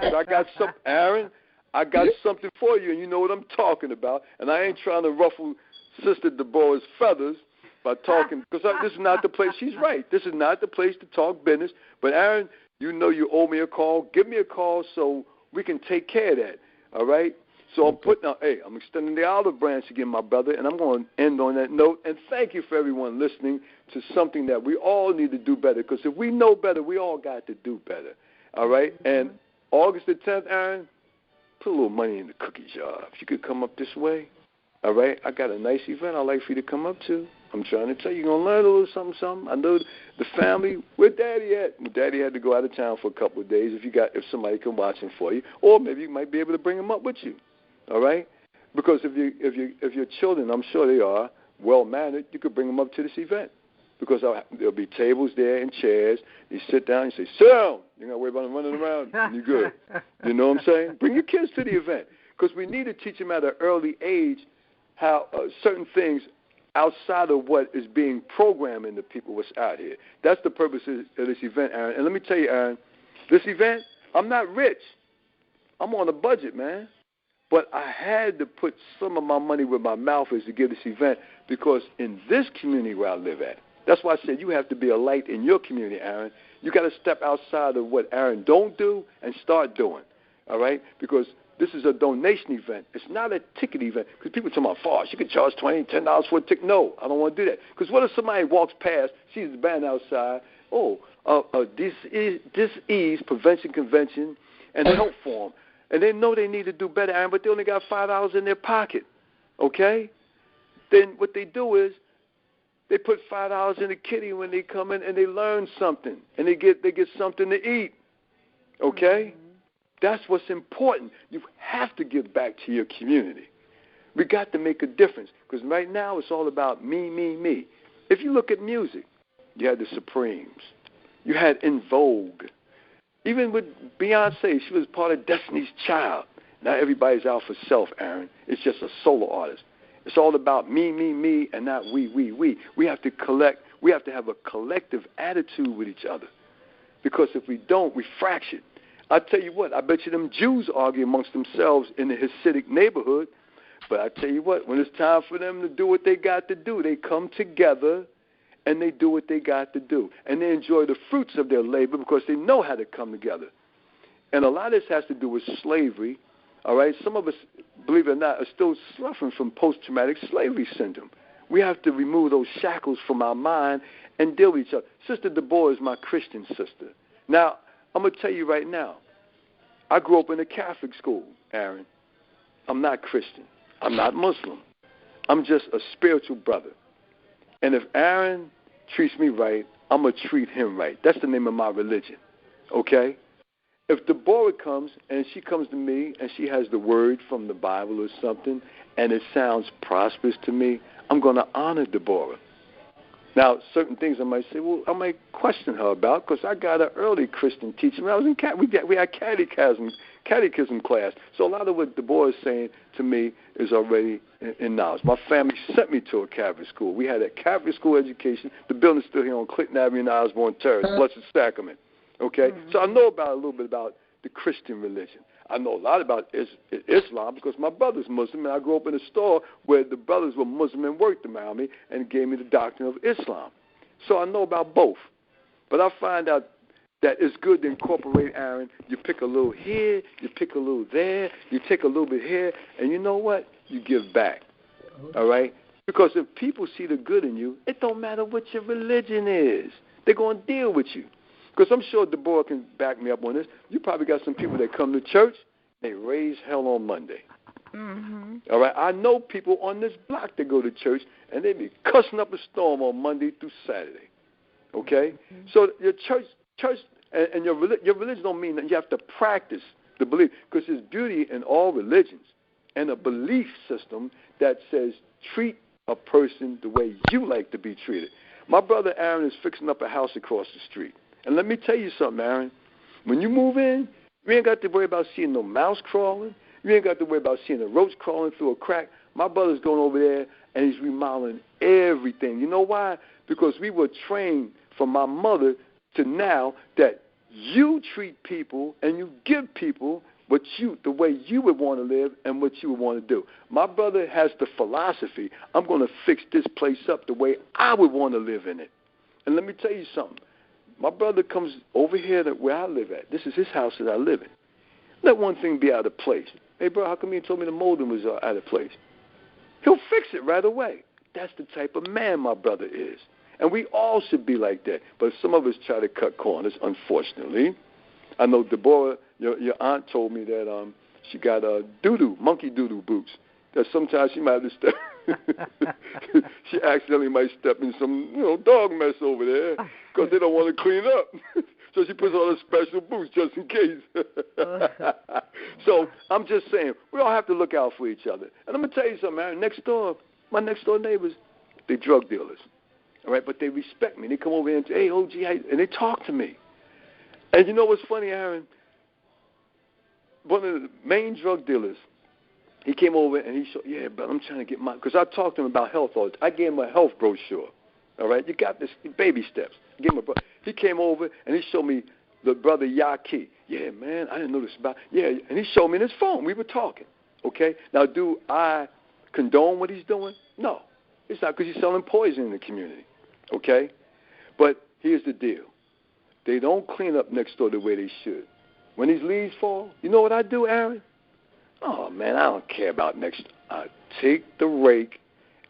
Aaron, I got something for you, and you know what I'm talking about. And I ain't trying to ruffle Sister Deborah's feathers by talking, because this is not the place. She's right. This is not the place to talk business. But, Aaron, you know you owe me a call. Give me a call so we can take care of that, all right? So I'm extending the olive branch again, my brother, and I'm going to end on that note. And thank you for everyone listening to something that we all need to do better, because if we know better, we all got to do better, all right? And August the 10th, Aaron, put a little money in the cookie jar. If you could come up this way, all right? I got a nice event I'd like for you to come up to. I'm trying to tell you, you're going to learn a little something. I know the family, where Daddy at? Well, Daddy had to go out of town for a couple of days if somebody can watch him for you. Or maybe you might be able to bring him up with you, all right? Because if your children, I'm sure they are, well-mannered, you could bring them up to this event. Because there'll be tables there and chairs. You sit down and you say, sit down. You're not worry about them running around. And you're good. You know what I'm saying? Bring your kids to the event. Because we need to teach them at an early age how certain things outside of what is being programmed into people what's out here. That's the purpose of this event, Aaron. And let me tell you, Aaron, this event, I'm not rich. I'm on a budget, man. But I had to put some of my money where my mouth is to give this event, because in this community where I live at, that's why I said you have to be a light in your community, Aaron. You got to step outside of what Aaron don't do and start doing, all right? Because this is a donation event. It's not a ticket event. Because people talk about farce. You can charge $20, $10 for a ticket. No, I don't want to do that. Because what if somebody walks past, sees the band outside, Disease Prevention Convention and Health Forum, and they know they need to do better, Aaron, but they only got $5 in their pocket, okay? Then what they do is they put $5 in the kitty when they come in, and they learn something, and they get something to eat, okay? Mm-hmm. That's what's important. You have to give back to your community. We got to make a difference, because right now it's all about me, me, me. If you look at music, you had the Supremes. You had In Vogue. Even with Beyonce, she was part of Destiny's Child. Now everybody's out for self, Aaron. It's just a solo artist. It's all about me, me, me, and not we, we. We have to collect. We have to have a collective attitude with each other. Because if we don't, we fracture. I tell you what, I bet you them Jews argue amongst themselves in the Hasidic neighborhood. But I tell you what, when it's time for them to do what they got to do, they come together and they do what they got to do. And they enjoy the fruits of their labor because they know how to come together. And a lot of this has to do with slavery, all right? Some of us, believe it or not, are still suffering from post-traumatic slavery syndrome. We have to remove those shackles from our mind and deal with each other. Sister Deborah is my Christian sister. Now, I'm going to tell you right now, I grew up in a Catholic school, Aaron. I'm not Christian. I'm not Muslim. I'm just a spiritual brother. And if Aaron treats me right, I'm going to treat him right. That's the name of my religion, okay? If Deborah comes and she comes to me and she has the word from the Bible or something and it sounds prosperous to me, I'm going to honor Deborah. Now, certain things I might say, well, I might question her about because I got an early Christian teacher. When I was in we had catechism class. So a lot of what Deborah is saying to me is already in knowledge. My family sent me to a Catholic school. We had a Catholic school education. The building's still here on Clinton Avenue in Osborne Terrace, Blessed Sacrament. Okay? Mm-hmm. So I know a little bit about the Christian religion. I know a lot about Islam because my brother's Muslim, and I grew up in a store where the brothers were Muslim and worked around me and gave me the doctrine of Islam. So I know about both. But I find out that it's good to incorporate, Aaron. You pick a little here, you pick a little there, you take a little bit here, and you know what? You give back. All right? Because if people see the good in you, it don't matter what your religion is. They're going to deal with you. Because I'm sure Deborah can back me up on this. You probably got some people that come to church, they raise hell on Monday. Mm-hmm. All right? I know people on this block that go to church, and they be cussing up a storm on Monday through Saturday. Okay? Mm-hmm. So your church and your religion don't mean that you have to practice the belief. Because there's beauty in all religions and a belief system that says treat a person the way you like to be treated. My brother Aaron is fixing up a house across the street. And let me tell you something, Aaron. When you move in, you ain't got to worry about seeing no mouse crawling. You ain't got to worry about seeing a roach crawling through a crack. My brother's going over there, and he's remodeling everything. You know why? Because we were trained from my mother to now that you treat people and you give people the way you would want to live and what you would want to do. My brother has the philosophy, I'm going to fix this place up the way I would want to live in it. And let me tell you something. My brother comes over here to where I live at. This is his house that I live in. Let one thing be out of place. Hey, bro, how come you told me the molding was out of place? He'll fix it right away. That's the type of man my brother is. And we all should be like that. But some of us try to cut corners, unfortunately. I know Deborah, your aunt told me that she got monkey doo-doo boots. That sometimes she might have to step. She accidentally might step in some, dog mess over there because they don't want to clean up. So she puts on her special boots just in case. So I'm just saying, we all have to look out for each other. And I'm going to tell you something, Aaron. My next door neighbors, they drug dealers. All right, but they respect me. They come over here and say, hey, OG, and they talk to me. And you know what's funny, Aaron? One of the main drug dealers, he came over and he said, but I'm trying to get because I talked to him about health all the time. I gave him a health brochure. All right, you got this baby steps. He came over and he showed me the brother Yaki. Yeah, man, I didn't know this about. Yeah, and he showed me in his phone. We were talking. Okay? Now, do I condone what he's doing? No. It's not, because he's selling poison in the community. Okay? But here's the deal. They don't clean up next door the way they should. When these leaves fall, you know what I do, Aaron? Oh, man, I don't care about next door. I take the rake,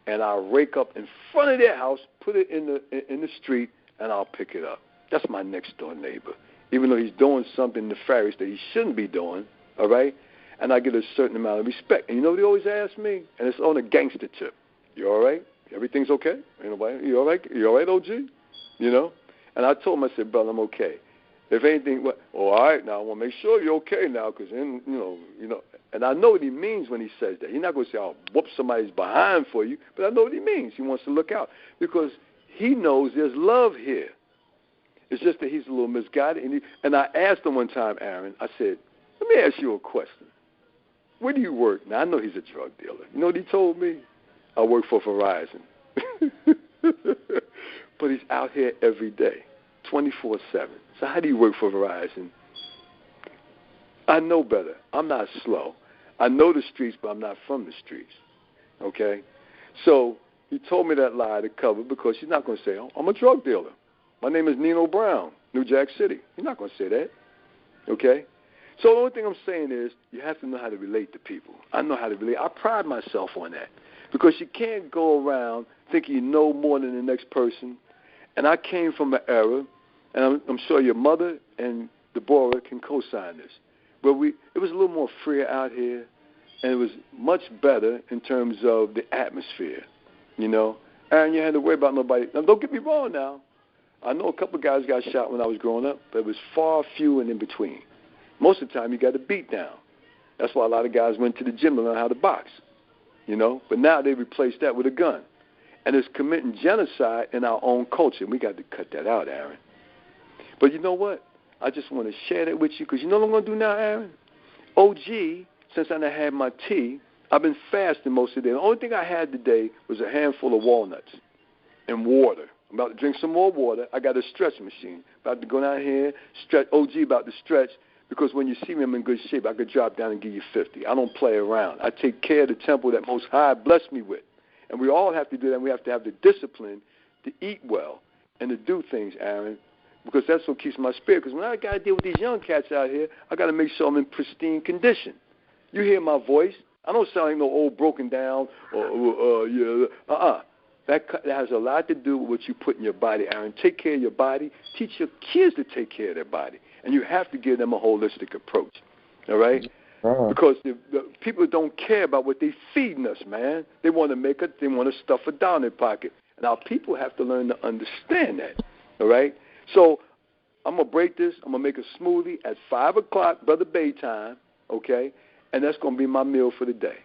and I'll rake up in front of their house, put it in the street, and I'll pick it up. That's my next door neighbor, even though he's doing something nefarious that he shouldn't be doing, all right? And I get a certain amount of respect. And you know what they always ask me? And it's on a gangster tip. You all right? Everything's okay? Anybody? You all right? You all right, OG? You know? And I told him, I said, brother, I'm okay. If anything, well, all right, now I want to make sure you're okay now, because you know. And I know what he means when he says that. He's not going to say, I'll whoop somebody's behind for you, but I know what he means. He wants to look out because he knows there's love here. It's just that he's a little misguided. And I asked him one time, Aaron, I said, let me ask you a question. Where do you work? Now, I know he's a drug dealer. You know what he told me? I work for Verizon. But he's out here every day, 24/7. So how do you work for Verizon? I know better. I'm not slow. I know the streets, but I'm not from the streets. Okay? So he told me that lie to cover because he's not going to say, oh, I'm a drug dealer. My name is Nino Brown, New Jack City. He's not going to say that. Okay? So the only thing I'm saying is you have to know how to relate to people. I know how to relate. I pride myself on that because you can't go around thinking you know more than the next person. And I came from an era, and I'm sure your mother and Deborah can co-sign this, where it was a little more freer out here, and it was much better in terms of the atmosphere, you know. And you had to worry about nobody. Now, don't get me wrong now. I know a couple of guys got shot when I was growing up, but it was far few and in between. Most of the time, you got a beat down. That's why a lot of guys went to the gym to learn how to box, you know. But now they replaced that with a gun. And it's committing genocide in our own culture. And we got to cut that out, Aaron. But you know what? I just want to share that with you because you know what I'm going to do now, Aaron? OG, since I done had my tea, I've been fasting most of the day. The only thing I had today was a handful of walnuts and water. I'm about to drink some more water. I got a stretch machine. About to go down here, stretch. OG about to stretch because when you see me, I'm in good shape. I could drop down and give you 50. I don't play around. I take care of the temple that Most High blessed me with. And we all have to do that. And we have to have the discipline to eat well and to do things, Aaron, because that's what keeps my spirit. Because when I got to deal with these young cats out here, I got to make sure I'm in pristine condition. You hear my voice. I don't sound like no old broken down That has a lot to do with what you put in your body, Aaron. Take care of your body. Teach your kids to take care of their body. And you have to give them a holistic approach, all right? Because the people don't care about what they feeding us, man. They want to stuff it down their pocket. And our people have to learn to understand that, all right? So I'm going to break this. I'm going to make a smoothie at 5 o'clock, Brother Bay time, okay? And that's going to be my meal for the day.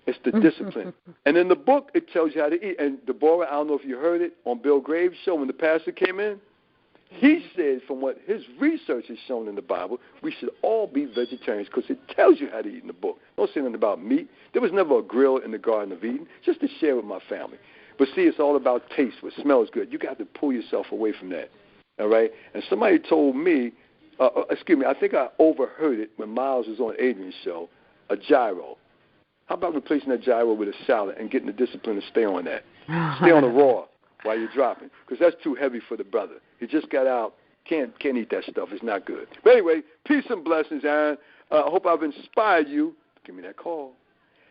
It's the discipline. And in the book, it tells you how to eat. And Deborah, I don't know if you heard it, on Bill Graves' show when the pastor came in, he said from what his research has shown in the Bible, we should all be vegetarians because it tells you how to eat in the book. Don't say nothing about meat. There was never a grill in the Garden of Eden, just to share with my family. But see, it's all about taste, what smells good. You got to pull yourself away from that, all right? And somebody told me, I think I overheard it when Miles was on Adrian's show, a gyro. How about replacing that gyro with a salad and getting the discipline to stay on that? Stay on the raw while you're dropping, because that's too heavy for the brother. He just got out. Can't eat that stuff. It's not good. But anyway, peace and blessings, Aaron. I hope I've inspired you. Give me that call.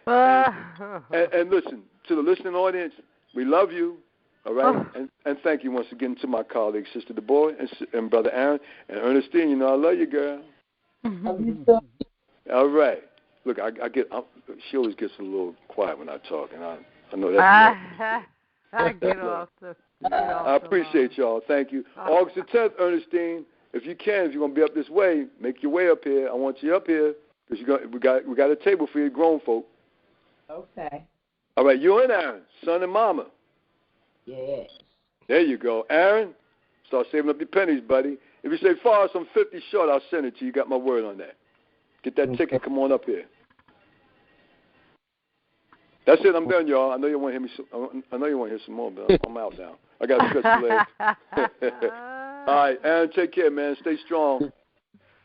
And listen, to the listening audience, we love you, all right? And thank you once again to my colleagues, Sister Deborah and Brother Aaron. And Ernestine, you know I love you, girl. Love you too. All right. Look, she always gets a little quiet when I talk, and I know that's I get off the. I appreciate y'all. Thank you. August the 10th, Ernestine, if you're going to be up this way, make your way up here. I want you up here because we got a table for you grown folk. Okay. All right, you and Aaron, son and mama. Yes. There you go. Aaron, start saving up your pennies, buddy. If you say, Forrest, I'm 50 short, I'll send it to you. You got my word on that. Get that ticket. Come on up here. That's it. I'm done, y'all. I know you want to hear some more, but I'm out now. I got to stretch the legs. All right, Aaron, take care, man. Stay strong.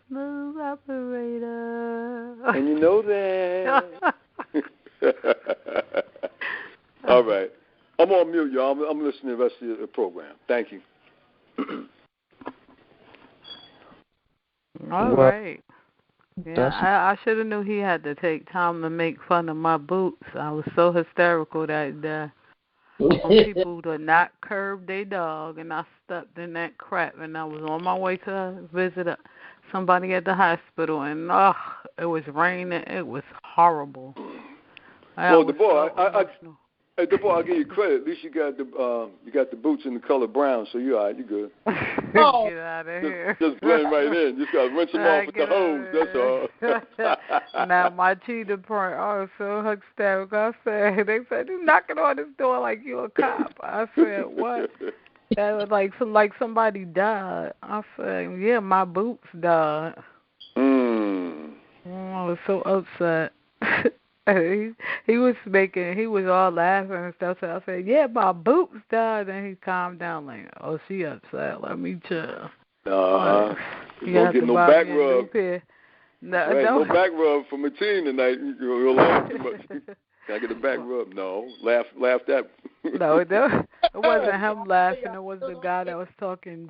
Smooth operator. And you know that. All right. I'm on mute, y'all. I'm listening to the rest of the program. Thank you. All right. Yeah, I should have knew he had to take time to make fun of my boots. I was so hysterical that day. People to not curb their dog, and I stepped in that crap, and I was on my way to visit somebody at the hospital, and it was raining. It was horrible. Well, DeBoer, I'll give you credit. At least you got the boots in the color brown, so you're all right. You're good. Get out of here. Just blend right in. Just got to rinse them off with the hose. That's all. Now, my cheetah print, I was so hysterical. They said, you knocking on this door like you a cop. I said, what? That was like somebody died. I said, yeah, my boots died. I was so upset. He was all laughing and stuff. So I said, yeah, my boots died. And he calmed down like, oh, she upset. Let me chill. You don't get no back rub. No back rub from a team tonight. You'll laugh too much. Can I get a back rub? No. Laugh that. No, it wasn't him laughing. It was the guy that was talking